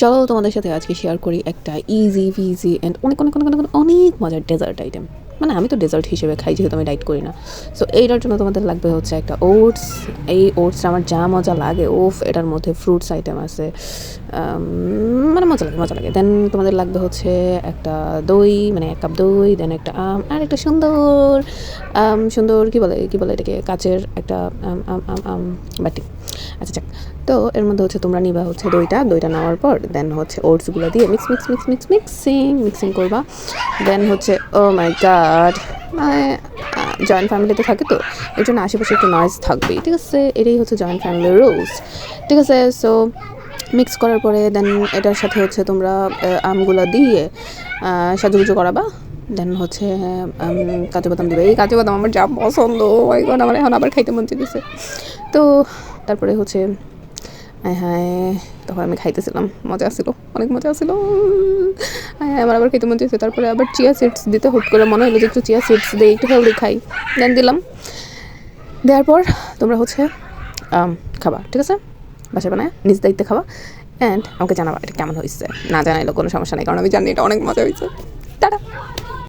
চলো তোমাদের সাথে আজকে শেয়ার করি একটা ইজি পিজি অ্যান্ড অনেক অনেক অনেক অনেক অনেক মজার ডেজার্ট আইটেম। মানে আমি তো ডেজার্ট হিসেবে খাই, যেহেতু আমি ডাইট করি না। সো এইটার জন্য তোমাদের লাগবে হচ্ছে একটা ওটস। এই ওটসটা আমার যা মজা লাগে, ওফ, এটার মধ্যে ফ্রুটস আইটেম আছে, মানে মজা লাগে মজা লাগে। দেন তোমাদের লাগবে হচ্ছে একটা দই, মানে 1 কাপ দই, দেন একটা আম, আর একটা সুন্দর সুন্দর কী বলে এটাকে, কাচের একটা বাটি। আচ্ছা যাক, তো এর মধ্যে হচ্ছে তোমরা নিবা হচ্ছে দইটা নেওয়ার পর দেন হচ্ছে ওটসগুলো দিয়ে মিক্সিং করবা। দেন হচ্ছে ও মাই গড, মানে জয়েন্ট ফ্যামিলিতে থাকে তো এর জন্য আশেপাশে একটু নয়েজ থাকবেই, ঠিক আছে? এটাই হচ্ছে জয়েন্ট ফ্যামিলির রুলস, ঠিক আছে? সো মিক্স করার পরে দেন এটার সাথে হচ্ছে তোমরা আমগুলো দিয়ে সাজুগুজু করাবা। দেন হচ্ছে কাজু বাদাম দিবে। এই কাজু বাদাম আমার যা পছন্দ, ওই গড, আমার এখন আবার খাইতে মন চাইতেছে। তো তারপরে হচ্ছে হ্যাঁ, তখন আমি খাইতেছিলাম, মজা আসছিল, অনেক মজা আসছিল। হ্যাঁ, আমার আবার খেতে মন চাইছে। তারপরে আবার চিয়া সিডস দিতে হুট করে মনে হলো যে একটু চিয়া সিডস দিই, একটু হেলদি খাই। দেন দিলাম, দেওয়ার পর তোমরা হচ্ছে খাবা, ঠিক আছে? বাসায় বানায় নিজ দায়িত্বে খাওয়া, অ্যান্ড আমাকে জানাবা এটা কেমন হয়েছে। না জানাইলেও কোনো সমস্যা নেই, কারণ আমি জানি এটা অনেক মজা হয়েছে।